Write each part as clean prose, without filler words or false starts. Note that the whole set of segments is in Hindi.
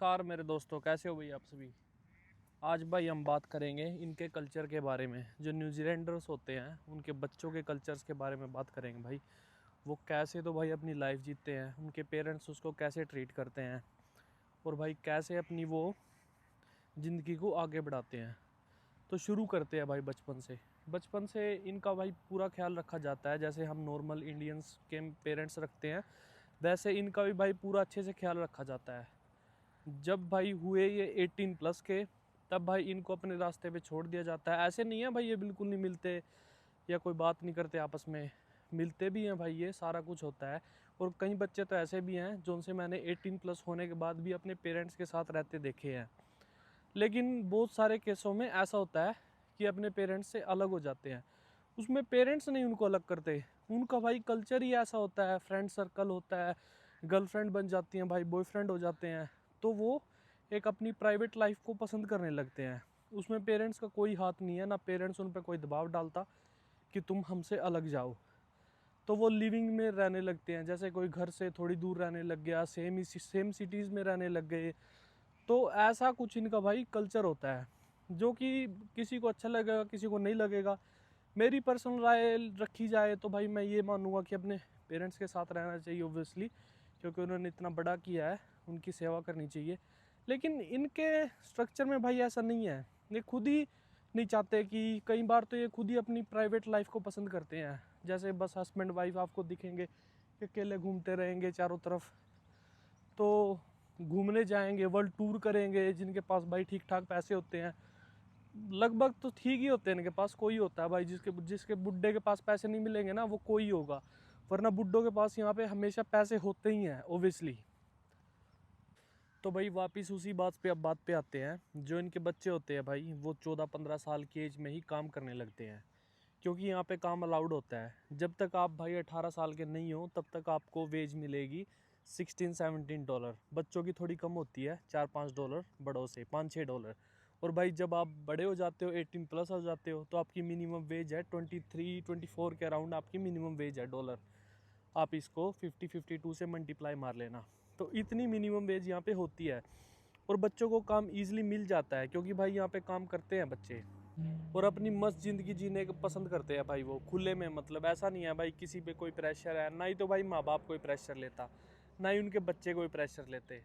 नमस्कार मेरे दोस्तों, कैसे हो भाई आप सभी। आज भाई हम बात करेंगे इनके कल्चर के बारे में। जो न्यूजीलैंडर्स होते हैं उनके बच्चों के कल्चर्स के बारे में बात करेंगे भाई। वो कैसे तो भाई अपनी लाइफ जीते हैं, उनके पेरेंट्स उसको कैसे ट्रीट करते हैं और भाई कैसे अपनी वो ज़िंदगी को आगे बढ़ाते हैं। तो शुरू करते हैं भाई बचपन से इनका भाई पूरा ख्याल रखा जाता है। जैसे हम नॉर्मल इंडियंस के पेरेंट्स रखते हैं, वैसे इनका भी भाई पूरा अच्छे से ख्याल रखा जाता है। जब भाई हुए ये 18 प्लस के, तब भाई इनको अपने रास्ते पे छोड़ दिया जाता है। ऐसे नहीं है भाई ये बिल्कुल नहीं मिलते या कोई बात नहीं करते आपस में, मिलते भी हैं भाई, ये सारा कुछ होता है। और कई बच्चे तो ऐसे भी हैं जो उनसे मैंने 18 प्लस होने के बाद भी अपने पेरेंट्स के साथ रहते देखे हैं। लेकिन बहुत सारे केसों में ऐसा होता है कि अपने पेरेंट्स से अलग हो जाते हैं। उसमें पेरेंट्स नहीं उनको अलग करते, उनका भाई कल्चर ही ऐसा होता है, फ्रेंड सर्कल होता है, गर्लफ्रेंड बन जाती हैं भाई, बॉयफ्रेंड हो जाते हैं। तो वो एक अपनी प्राइवेट लाइफ को पसंद करने लगते हैं। उसमें पेरेंट्स का कोई हाथ नहीं है, ना पेरेंट्स उन पर कोई दबाव डालता कि तुम हमसे अलग जाओ। तो वो लिविंग में रहने लगते हैं, जैसे कोई घर से थोड़ी दूर रहने लग गया, सेम सिटीज़ में रहने लग गए। तो ऐसा कुछ इनका भाई कल्चर होता है, जो कि किसी को अच्छा लगेगा किसी को नहीं लगेगा। मेरी पर्सनल राय रखी जाए तो भाई मैं ये मानूंगा कि अपने पेरेंट्स के साथ रहना चाहिए ओब्वियसली, क्योंकि उन्होंने इतना बड़ा किया है, उनकी सेवा करनी चाहिए। लेकिन इनके स्ट्रक्चर में भाई ऐसा नहीं है। ये खुद ही नहीं चाहते कि, कई बार तो ये खुद ही अपनी प्राइवेट लाइफ को पसंद करते हैं। जैसे बस हस्बैंड वाइफ आपको दिखेंगे कि अकेले घूमते रहेंगे चारों तरफ। तो घूमने जाएंगे, वर्ल्ड टूर करेंगे। जिनके पास भाई ठीक ठाक पैसे होते हैं, लगभग तो ठीक ही होते हैं इनके पास, कोई होता है भाई जिसके जिसके बुड्ढे के पास पैसे नहीं मिलेंगे ना, वो कोई होगा। वरना बुड्ढों के पास यहाँ पे हमेशा पैसे होते ही हैं ओबियसली। तो भाई वापिस उसी बात पे आते हैं। जो इनके बच्चे होते हैं भाई, वो 14-15 साल की एज में ही काम करने लगते हैं, क्योंकि यहाँ पे काम अलाउड होता है। जब तक आप भाई 18 साल के नहीं हो तब तक आपको वेज मिलेगी 16-17 डॉलर। बच्चों की थोड़ी कम होती है, 4-5 डॉलर, बड़ों से 5-6 डॉलर। और भाई जब आप बड़े हो जाते हो, 18 प्लस हो जाते हो, तो आपकी मिनिमम वेज है 23-24 के अराउंड आपकी मिनिमम वेज है डॉलर। आप इसको 50-52 से मल्टीप्लाई मार लेना। तो इतनी मिनिमम वेज यहाँ पे होती है। और बच्चों को काम ईजिली मिल जाता है, क्योंकि भाई यहाँ पे काम करते हैं बच्चे और अपनी मस्त ज़िंदगी जीने को पसंद करते हैं भाई। वो खुले में, मतलब ऐसा नहीं है भाई किसी पे कोई प्रेशर है। ना ही तो भाई माँ बाप कोई प्रेशर लेता, ना ही उनके बच्चे कोई प्रेशर लेते,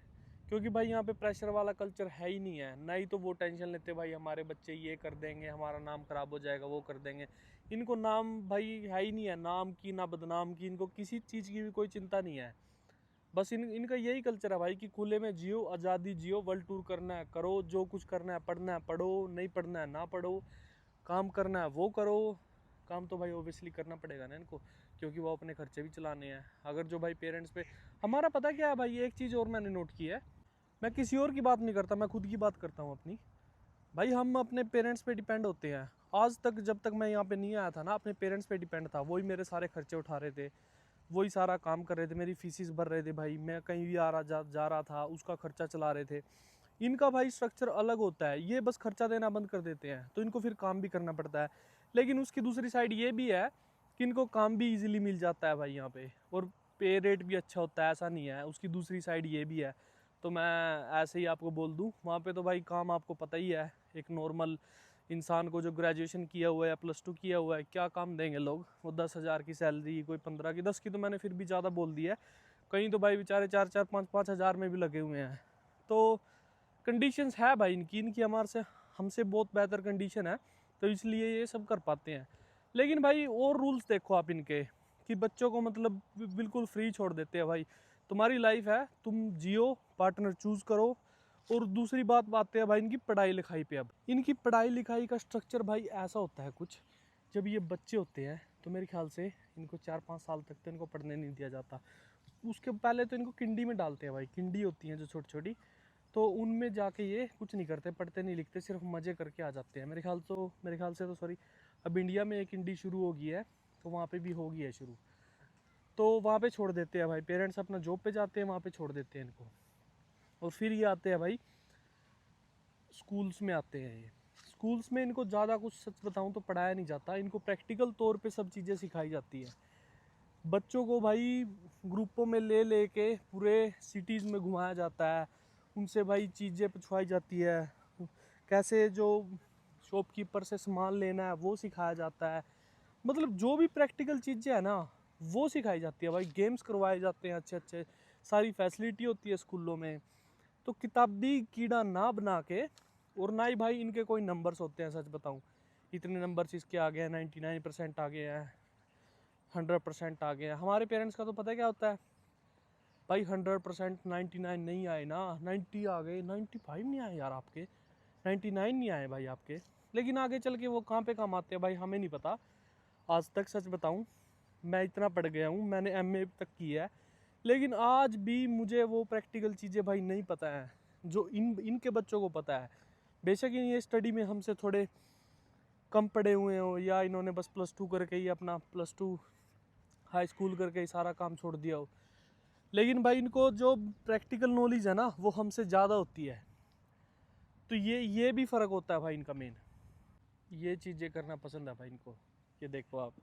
क्योंकि भाई यहाँ पे प्रेशर वाला कल्चर है ही नहीं है। ना ही तो वो टेंशन लेते भाई हमारे बच्चे ये कर देंगे, हमारा नाम खराब हो जाएगा, वो कर देंगे। इनको नाम भाई है ही नहीं है, नाम की ना बदनाम की, इनको किसी चीज़ की भी कोई चिंता नहीं है। बस इनका यही कल्चर है भाई कि खुले में जियो, आज़ादी जियो, वर्ल्ड टूर करना है करो, जो कुछ करना है, पढ़ना है पढ़ो, नहीं पढ़ना है ना पढ़ो, काम करना है वो करो। काम तो भाई ओबियसली करना पड़ेगा ना इनको, क्योंकि वो अपने खर्चे भी चलाने हैं। अगर जो भाई पेरेंट्स पे हमारा, पता क्या है भाई, एक चीज़ और मैंने नोट की है। मैं किसी और की बात नहीं करता, मैं खुद की बात करता हूँ अपनी। भाई हम अपने पेरेंट्स पे डिपेंड होते हैं। आज तक जब तक मैं यहाँ पे नहीं आया था ना, अपने पेरेंट्स पे डिपेंड था। वही मेरे सारे खर्चे उठा रहे थे, वही सारा काम कर रहे थे, मेरी फीसिस भर रहे थे भाई। मैं कहीं भी आ रहा जा रहा था, उसका खर्चा चला रहे थे। इनका भाई स्ट्रक्चर अलग होता है, ये बस खर्चा देना बंद कर देते हैं, तो इनको फिर काम भी करना पड़ता है। लेकिन उसकी दूसरी साइड ये भी है कि इनको काम भी इजीली मिल जाता है भाई यहाँ पे, और पे रेट भी अच्छा होता है, ऐसा नहीं है। उसकी दूसरी साइड ये भी है। तो मैं ऐसे ही आपको बोल दूँ, वहाँ पे तो भाई काम आपको पता ही है। एक नॉर्मल इंसान को जो ग्रेजुएशन किया हुआ है, +2 किया हुआ है, क्या काम देंगे लोग। वो 10,000 की सैलरी, कोई 15 की, 10 की तो मैंने फिर भी ज़्यादा बोल दी है। कहीं तो भाई बेचारे 4-4, 5-5 हज़ार में भी लगे हुए हैं। तो कंडीशंस है भाई इनकी हमारे से, हमसे बहुत बेहतर कंडीशन है, तो इसलिए ये सब कर पाते हैं। लेकिन भाई और रूल्स देखो आप इनके, कि बच्चों को मतलब बिल्कुल फ्री छोड़ देते हैं भाई। तुम्हारी लाइफ है, तुम जियो, पार्टनर चूज़ करो। और दूसरी बात आते हैं भाई इनकी पढ़ाई लिखाई पे। अब इनकी पढ़ाई लिखाई का स्ट्रक्चर भाई ऐसा होता है कुछ, जब ये बच्चे होते हैं तो मेरे ख्याल से इनको 4-5 साल तक तो इनको पढ़ने नहीं दिया जाता। उसके पहले तो इनको किंडी में डालते हैं भाई, किंडी होती हैं जो छोटी छोटी, तो उनमें जाके ये कुछ नहीं करते, पढ़ते नहीं लिखते, सिर्फ मज़े करके आ जाते हैं। मेरे ख्याल से तो सॉरी, अब इंडिया में एक किंडी शुरू हो गई है, तो वहाँ पे भी हो गई है शुरू। तो वहाँ पे छोड़ देते हैं भाई, पेरेंट्स अपना जॉब पे जाते हैं, वहाँ पे छोड़ देते हैं इनको। और फिर ये आते हैं भाई स्कूल्स में आते हैं। ये स्कूल्स में इनको ज़्यादा कुछ, सच बताऊँ तो पढ़ाया नहीं जाता, इनको प्रैक्टिकल तौर पे सब चीज़ें सिखाई जाती है। बच्चों को भाई ग्रुपों में ले लेके पूरे सिटीज़ में घुमाया जाता है। उनसे भाई चीज़ें पूछवाई जाती है, कैसे जो शॉपकीपर से सामान लेना है वो सिखाया जाता है। मतलब जो भी प्रैक्टिकल चीज़ें हैं ना वो सिखाई जाती है भाई। गेम्स करवाए जाते हैं अच्छे अच्छे, सारी फैसिलिटी होती है स्कूलों में। तो किताबी कीड़ा ना बना के, और ना ही भाई इनके कोई नंबर्स होते हैं। सच बताऊं, इतने नंबर्स इसके आ गए हैं, 99% आ गए हैं, 100% आ गए हैं। हमारे पेरेंट्स का तो पता है क्या होता है भाई, 100%, 99 नहीं आए ना, 90 आ गए, 95 नहीं आए यार आपके, 99 नहीं आए भाई आपके। लेकिन आगे चल के वो कहाँ पे काम आते हैं भाई हमें नहीं पता आज तक। सच बताऊं, मैं इतना पढ़ गया हूँ, मैंने MA तक की है, लेकिन आज भी मुझे वो प्रैक्टिकल चीज़ें भाई नहीं पता है जो इनके बच्चों को पता है। बेशक ये स्टडी में हमसे थोड़े कम पढ़े हुए हो, या इन्होंने बस +2 करके ही अपना +2 हाई स्कूल करके ही सारा काम छोड़ दिया हो, लेकिन भाई इनको जो प्रैक्टिकल नॉलेज है ना वो हमसे ज़्यादा होती है। तो ये भी फ़र्क होता है भाई इनका मेन। ये चीज़ें करना पसंद है भाई इनको। ये देखो आप,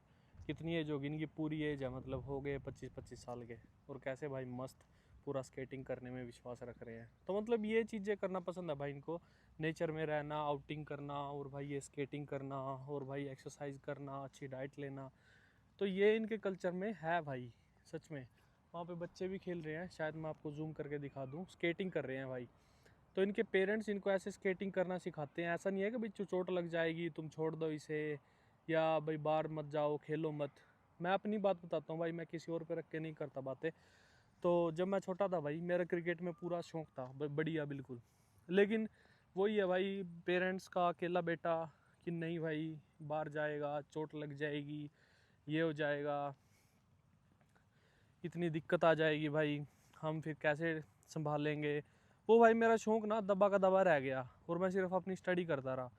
कितनी एज होगी इनकी, पूरी एज है, मतलब हो गए 25-25 साल के, और कैसे भाई मस्त पूरा स्केटिंग करने में विश्वास रख रहे हैं। तो मतलब ये चीज़ें करना पसंद है भाई इनको, नेचर में रहना, आउटिंग करना, और भाई ये स्केटिंग करना, और भाई एक्सरसाइज करना, अच्छी डाइट लेना। तो ये इनके कल्चर में है भाई सच में। वहाँ पे बच्चे भी खेल रहे हैं, शायद मैं आपको जूम करके दिखा दूँ, स्केटिंग कर रहे हैं भाई। तो इनके पेरेंट्स इनको ऐसे स्केटिंग करना सिखाते हैं। ऐसा नहीं है कि भाई चोट लग जाएगी तुम छोड़ दो इसे, या भाई बाहर मत जाओ खेलो मत। मैं अपनी बात बताता हूँ भाई, मैं किसी और पे रख के नहीं करता बातें। तो जब मैं छोटा था भाई, मेरा क्रिकेट में पूरा शौक था बढ़िया बिल्कुल। लेकिन वही है भाई, पेरेंट्स का अकेला बेटा कि नहीं भाई बाहर जाएगा चोट लग जाएगी, ये हो जाएगा, इतनी दिक्कत आ जाएगी भाई, हम फिर कैसे संभालेंगे। वो भाई मेरा शौक ना दबा का दबा रह गया, और मैं सिर्फ अपनी स्टडी करता रहा।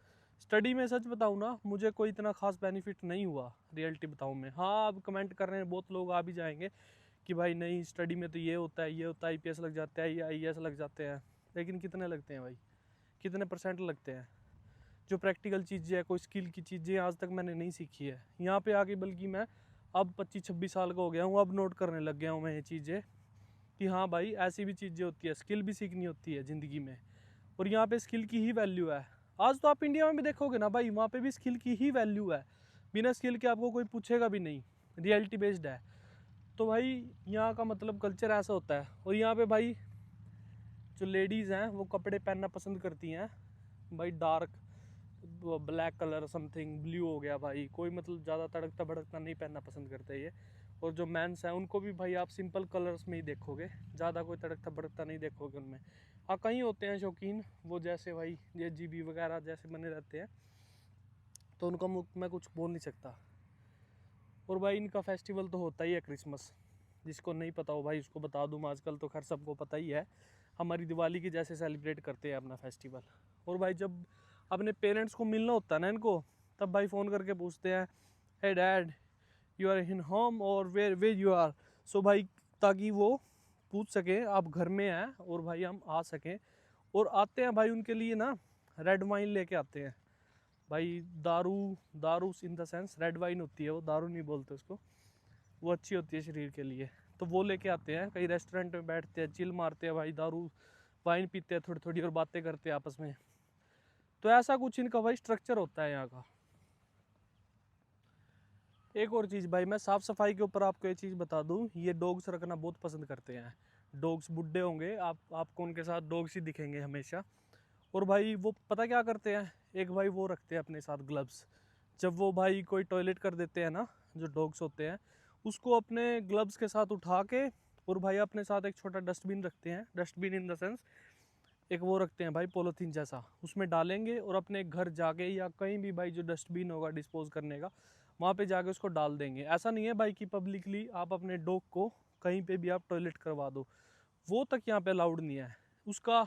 स्टडी में सच बताऊँ ना, मुझे कोई इतना खास बेनिफिट नहीं हुआ, रियलिटी बताऊँ मैं। हाँ, अब कमेंट कर रहे हैं बहुत लोग, आ भी जाएंगे कि भाई नहीं स्टडी में तो ये होता है, ये होता है, IPS लग जाते हैं, या IAS लग जाते हैं। लेकिन कितने लगते हैं भाई, कितने % लगते हैं? जो प्रैक्टिकल चीज़ें है, कोई स्किल की चीज़ें आज तक मैंने नहीं सीखी है यहाँ पे आके। बल्कि मैं अब 25-26 साल का हो गया हूँ, अब नोट करने लग गया हूँ मैं ये चीज़ें कि हाँ भाई ऐसी भी चीज़ें होती है, स्किल भी सीखनी होती है ज़िंदगी में। और यहाँ पे स्किल की ही वैल्यू है। आज तो आप इंडिया में भी देखोगे ना भाई, वहाँ पे भी स्किल की ही वैल्यू है। बिना स्किल के आपको कोई पूछेगा भी नहीं, रियलिटी बेस्ड है। तो भाई यहाँ का मतलब कल्चर ऐसा होता है। और यहाँ पे भाई जो लेडीज़ हैं वो कपड़े पहनना पसंद करती हैं भाई, dark black colour, something blue हो गया भाई, कोई मतलब ज़्यादा तड़कता भड़कता नहीं पहनना पसंद करते ये। और जो मेंस हैं उनको भी भाई आप सिंपल कलर्स में ही देखोगे, ज़्यादा कोई तड़कता भड़कता नहीं देखोगे उनमें। हाँ, कहीं होते हैं शौकीन, वो जैसे भाई ये GB वगैरह जैसे बने रहते हैं, तो उनका मैं कुछ बोल नहीं सकता। और भाई इनका फेस्टिवल तो होता ही है क्रिसमस, जिसको नहीं पता हो भाई उसको बता दूँ, आजकल तो खैर सबको पता ही है। हमारी दिवाली के जैसे सेलिब्रेट करते हैं अपना फेस्टिवल। और भाई जब अपने पेरेंट्स को मिलना होता है ना इनको, तब भाई फ़ोन करके पूछते हैं, hey dad you are in home और वेयर यू आर। सो भाई ताकि वो पूछ सकें आप घर में हैं, और भाई हम आ सकें। और आते हैं भाई उनके लिए ना रेड वाइन लेके आते हैं भाई। दारू, दारू in the sense red wine होती है वो, दारू नहीं बोलते उसको, वो अच्छी होती है शरीर के लिए। तो वो लेके आते हैं, कई रेस्टोरेंट में बैठते हैं, चिल मारते हैं भाई, दारू वाइन पीते हैं थोड़ी थोड़ी, और बातें करते हैं आपस में। तो ऐसा कुछ इनका भाई स्ट्रक्चर होता है यहाँ का। एक और चीज़ भाई, मैं साफ़ सफाई के ऊपर आपको ये चीज़ बता दूँ, ये डॉग्स रखना बहुत पसंद करते हैं। डॉग्स बुड्ढे होंगे आपको उनके साथ डॉग्स ही दिखेंगे हमेशा। और भाई वो पता क्या करते हैं, एक भाई वो रखते हैं अपने साथ ग्लव्स। जब वो भाई कोई टॉयलेट कर देते हैं ना, जो डॉग्स होते हैं, उसको अपने ग्लव्स के साथ उठा के, और भाई अपने साथ एक छोटा डस्टबिन रखते हैं, डस्टबिन इन द सेंस एक वो रखते हैं भाई पॉलीथीन जैसा, उसमें डालेंगे, और अपने घर जाके या कहीं भी भाई जो डस्टबिन होगा डिस्पोज करने का, वहाँ पे जाके उसको डाल देंगे। ऐसा नहीं है भाई कि पब्लिकली आप अपने डॉग को कहीं पे भी आप टॉयलेट करवा दो, वो तक यहाँ पे अलाउड नहीं है। उसका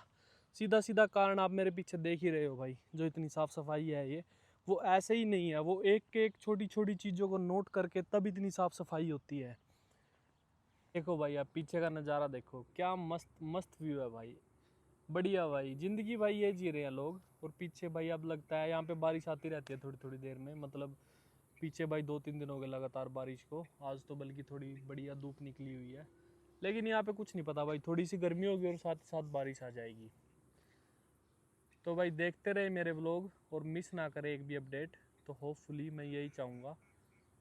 सीधा सीधा कारण आप मेरे पीछे देख ही रहे हो भाई, जो इतनी साफ़ सफाई है ये, वो ऐसे ही नहीं है, वो एक एक छोटी छोटी चीज़ों को नोट करके तब इतनी साफ़ सफाई होती है। देखो भाई आप पीछे का नज़ारा देखो, क्या मस्त मस्त व्यू है भाई, बढ़िया भाई। ज़िंदगी भाई ये जी रहे हैं लोग। और पीछे भाई अब लगता है यहाँ पे बारिश आती रहती है थोड़ी थोड़ी देर में, मतलब पीछे भाई 2-3 दिन हो गए लगातार बारिश को, आज तो बल्कि थोड़ी बढ़िया धूप निकली हुई है। लेकिन यहाँ पे कुछ नहीं पता भाई, थोड़ी सी गर्मी होगी और साथ ही साथ बारिश आ जाएगी। तो भाई देखते रहे मेरे व्लॉग और मिस ना करें एक भी अपडेट, तो होपफुली मैं यही चाहूँगा।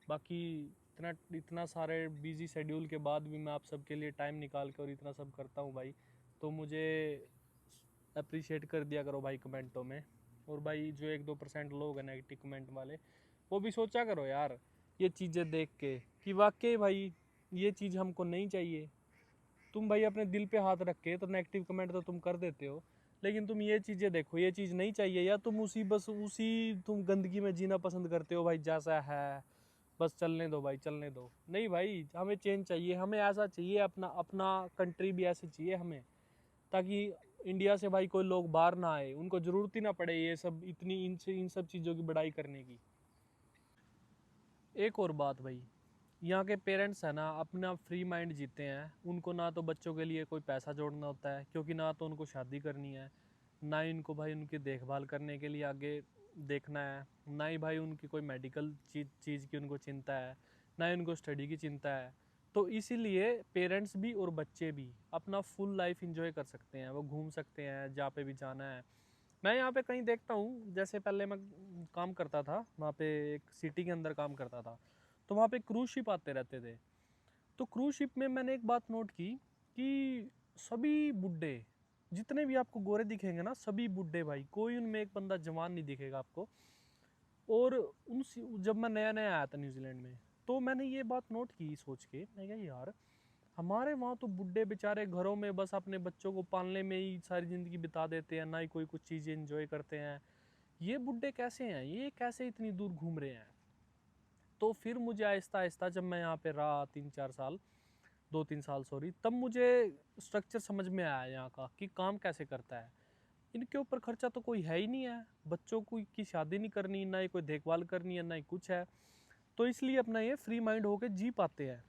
बाकी इतना इतना सारे बिजी शेड्यूल के बाद भी मैं आप सबके लिए टाइम निकाल के और इतना सब करता हूँ भाई, तो मुझे अप्रिशिएट कर दिया करो भाई कमेंटों में। और भाई जो 1-2% लोग हैं नेगेटिव कमेंट वाले, वो भी सोचा करो यार ये चीज़ें देख के कि वाकई भाई ये चीज़ हमको नहीं चाहिए। तुम भाई अपने दिल पे हाथ रख के तो नेगेटिव कमेंट तो तुम कर देते हो, लेकिन तुम ये चीज़ें देखो, ये चीज़ नहीं चाहिए, या तुम उसी तुम गंदगी में जीना पसंद करते हो भाई जैसा है, बस चलने दो भाई चलने दो। नहीं भाई, हमें चेंज चाहिए, हमें ऐसा चाहिए, अपना अपना कंट्री भी ऐसे चाहिए हमें, ताकि इंडिया से भाई कोई लोग बाहर ना आए, उनको ज़रूरत ही ना पड़े ये सब इतनी इन सब चीज़ों की बड़ाई करने की। एक और बात भाई, यहाँ के पेरेंट्स है ना अपना फ्री माइंड जीते हैं। उनको ना तो बच्चों के लिए कोई पैसा जोड़ना होता है, क्योंकि ना तो उनको शादी करनी है, ना ही उनको भाई उनकी देखभाल करने के लिए आगे देखना है, ना ही भाई उनकी कोई मेडिकल चीज़ की उनको चिंता है, ना ही उनको स्टडी की चिंता है। तो इसीलिए पेरेंट्स भी और बच्चे भी अपना फुल लाइफ इंजॉय कर सकते हैं, वो घूम सकते हैं जहाँ पे भी जाना है। मैं यहाँ पे कहीं देखता हूँ, जैसे पहले मैं काम करता था वहाँ पे, एक सिटी के अंदर काम करता था, तो वहाँ पे क्रूज शिप आते रहते थे। तो क्रूज शिप में मैंने एक बात नोट की कि सभी बुड्ढे, जितने भी आपको गोरे दिखेंगे ना, सभी बुड्ढे भाई, कोई उनमें एक बंदा जवान नहीं दिखेगा आपको। और उन जब मैं नया नया आया था न्यूजीलैंड में, तो मैंने ये बात नोट की सोच के, मैं कहा यार हमारे वहाँ तो बुड्ढे बेचारे घरों में बस अपने बच्चों को पालने में ही सारी ज़िंदगी बिता देते हैं, ना ही कोई कुछ चीज़ें एंजॉय करते हैं। ये बुड्ढे कैसे हैं, ये कैसे इतनी दूर घूम रहे हैं। तो फिर मुझे आहिस्ता आहिस्ता जब मैं यहाँ पे रहा 3-4 साल, 2-3 साल सॉरी, तब मुझे स्ट्रक्चर समझ में आया यहाँ का कि काम कैसे करता है। इनके ऊपर खर्चा तो कोई है ही नहीं है, बच्चों की शादी नहीं करनी, ना ही कोई देखभाल करनी है, ना ही कुछ है। तो इसलिए अपना ये फ्री माइंड होके जी पाते हैं।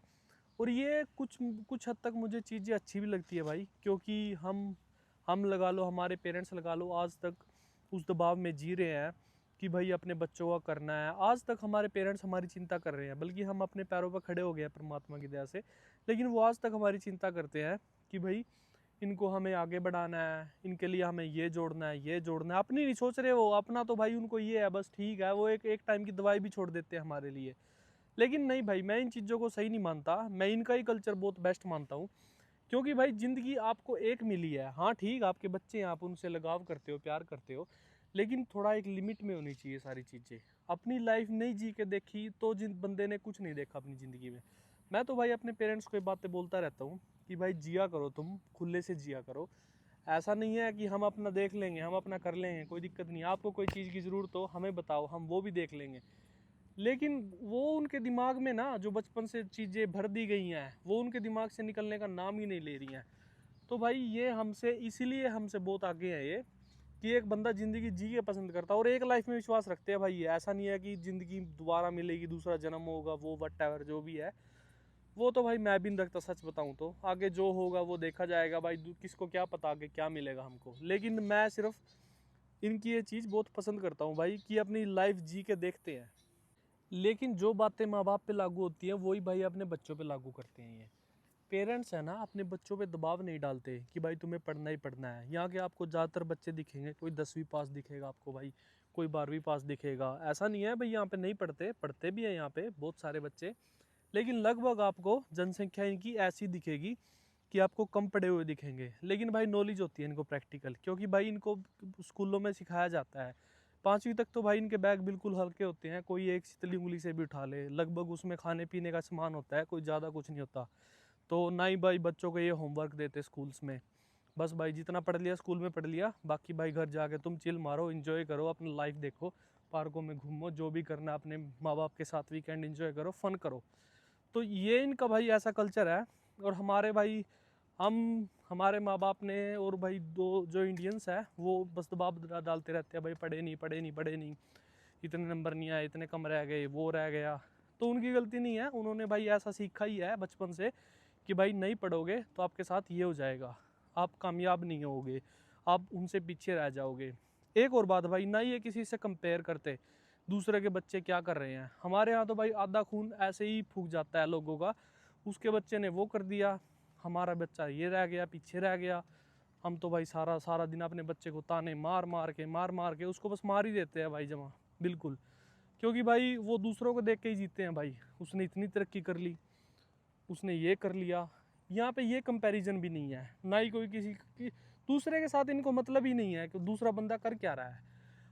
और ये कुछ कुछ हद तक मुझे चीज़ें अच्छी भी लगती है भाई, क्योंकि हम लगा लो, हमारे पेरेंट्स लगा लो, आज तक उस दबाव में जी रहे हैं कि भाई अपने बच्चों का करना है। आज तक हमारे पेरेंट्स हमारी चिंता कर रहे हैं, बल्कि हम अपने पैरों पर खड़े हो गए हैं परमात्मा की दया से, लेकिन वो आज तक हमारी चिंता करते हैं कि भाई इनको हमें आगे बढ़ाना है, इनके लिए हमें ये जोड़ना है, ये जोड़ना है। अपनी नहीं सोच रहे वो, अपना तो भाई उनको ये है बस, ठीक है, वो एक एक टाइम की दवाई भी छोड़ देते हैं हमारे लिए। लेकिन नहीं भाई, मैं इन चीज़ों को सही नहीं मानता, मैं इनका ही कल्चर बहुत बेस्ट मानता हूँ। क्योंकि भाई ज़िंदगी आपको एक मिली है, हाँ ठीक, आपके बच्चे हैं, आप उनसे लगाव करते हो, प्यार करते हो, लेकिन थोड़ा एक लिमिट में होनी चाहिए सारी चीज़ें। अपनी लाइफ नहीं जी के देखी तो जिन बंदे ने कुछ नहीं देखा अपनी ज़िंदगी में। मैं तो भाई अपने पेरेंट्स को ये बातें बोलता रहता हूँ कि भाई जिया करो, तुम खुले से जिया करो। ऐसा नहीं है कि हम अपना देख लेंगे, हम अपना कर लेंगे, कोई दिक्कत नहीं, आपको कोई चीज़ की ज़रूरत हो हमें बताओ, हम वो भी देख लेंगे। लेकिन वो उनके दिमाग में ना जो बचपन से चीज़ें भर दी गई हैं, वो उनके दिमाग से निकलने का नाम ही नहीं ले रही हैं। तो भाई ये हमसे, इसीलिए हमसे बहुत आगे है ये, कि एक बंदा ज़िंदगी जी के पसंद करता है और एक लाइफ में विश्वास रखते हैं भाई। ऐसा नहीं है कि ज़िंदगी दोबारा मिलेगी, दूसरा जन्म होगा, वो वट एवर जो भी है, वो तो भाई मैं भी नहीं रखता। सच बताऊं तो आगे जो होगा वो देखा जाएगा भाई, किसको क्या पता आगे क्या मिलेगा हमको। लेकिन मैं सिर्फ इनकी ये चीज़ बहुत पसंद करता हूँ भाई, कि अपनी लाइफ जी के देखते हैं। लेकिन जो बातें माँ बाप पे लागू होती हैं वही भाई अपने बच्चों पे लागू करते हैं। ये पेरेंट्स है ना अपने बच्चों पे दबाव नहीं डालते कि भाई तुम्हें पढ़ना ही पढ़ना है। यहाँ के आपको ज़्यादातर बच्चे दिखेंगे, कोई 10वीं पास दिखेगा आपको भाई, कोई 12वीं पास दिखेगा। ऐसा नहीं है भाई यहाँ पे नहीं पढ़ते, पढ़ते भी है यहाँ पे बहुत सारे बच्चे, लेकिन लगभग आपको जनसंख्या इनकी ऐसी दिखेगी कि आपको कम पढ़े हुए दिखेंगे। लेकिन भाई नॉलेज होती है इनको प्रैक्टिकल, क्योंकि भाई इनको स्कूलों में सिखाया जाता है। 5वीं तक तो भाई इनके बैग बिल्कुल हल्के होते हैं, कोई एक शीतली उंगली से भी उठा ले, लगभग उसमें खाने पीने का सामान होता है, कोई ज़्यादा कुछ नहीं होता। तो ना ही भाई बच्चों को ये होमवर्क देते स्कूल्स में, बस भाई जितना पढ़ लिया स्कूल में पढ़ लिया, बाकी भाई घर जाके तुम चिल मारो, इन्जॉय करो, अपनी लाइफ देखो, पार्कों में घूमो, जो भी करना अपने माँ बाप के साथ वीकेंड इन्जॉय करो, फन करो। तो ये इनका भाई ऐसा कल्चर है। और हमारे भाई, हमारे माँ बाप ने और भाई दो जो इंडियंस है वो बस दबाव डालते रहते हैं, भाई पढ़े नहीं पढ़े नहीं पढ़े नहीं, इतने नंबर नहीं आए, इतने कम रह गए, वो रह गया। तो उनकी गलती नहीं है, उन्होंने भाई ऐसा सीखा ही है बचपन से कि भाई नहीं पढ़ोगे तो आपके साथ ये हो जाएगा, आप कामयाब नहीं होगे, आप उनसे पीछे रह जाओगे। एक और बात भाई, ना ये किसी से कंपेयर करते दूसरे के बच्चे क्या कर रहे हैं। हमारे यहाँ तो भाई आधा खून ऐसे ही फूक जाता है लोगों का, उसके बच्चे ने वो कर दिया, हमारा बच्चा ये रह गया, पीछे रह गया। हम तो भाई सारा सारा दिन अपने बच्चे को ताने मार मार के उसको बस मार ही देते हैं भाई जमा, बिल्कुल। क्योंकि भाई वो दूसरों को देख के ही जीते हैं भाई। उसने इतनी तरक्की कर ली, उसने ये कर लिया। यहाँ पे ये कंपैरिजन भी नहीं है, ना ही कोई किसी की दूसरे के साथ इनको मतलब ही नहीं है कि दूसरा बंदा कर क्या रहा है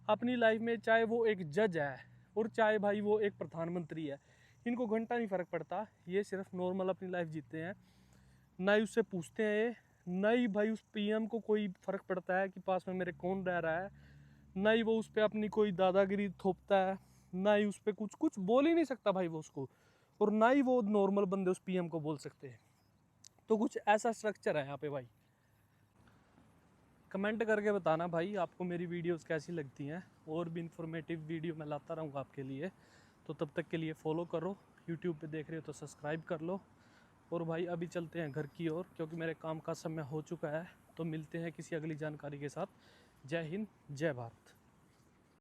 अपनी लाइफ में। चाहे वो एक जज है और चाहे भाई वो एक प्रधानमंत्री है, इनको घंटा नहीं फ़र्क पड़ता। ये सिर्फ नॉर्मल अपनी लाइफ जीते हैं, ना ही उससे पूछते हैं ये, ना ही भाई उस पीएम को कोई फ़र्क पड़ता है कि पास में मेरे कौन रह रहा है, ना ही वो उस पर अपनी कोई दादागिरी थोपता है, ना ही उस पर कुछ कुछ बोल ही नहीं सकता भाई वो उसको, और ना ही वो नॉर्मल बंदे उस पीएम को बोल सकते हैं। तो कुछ ऐसा स्ट्रक्चर है यहाँ पे भाई। कमेंट करके बताना भाई आपको मेरी वीडियोस कैसी लगती हैं, और भी इंफॉर्मेटिव वीडियो मैं लाता रहूँगा आपके लिए। तो तब तक के लिए फॉलो करो, यूट्यूब पे देख रहे हो तो सब्सक्राइब कर लो। और भाई अभी चलते हैं घर की ओर, क्योंकि मेरे काम का समय हो चुका है। तो मिलते हैं किसी अगली जानकारी के साथ। जय हिंद, जय भारत।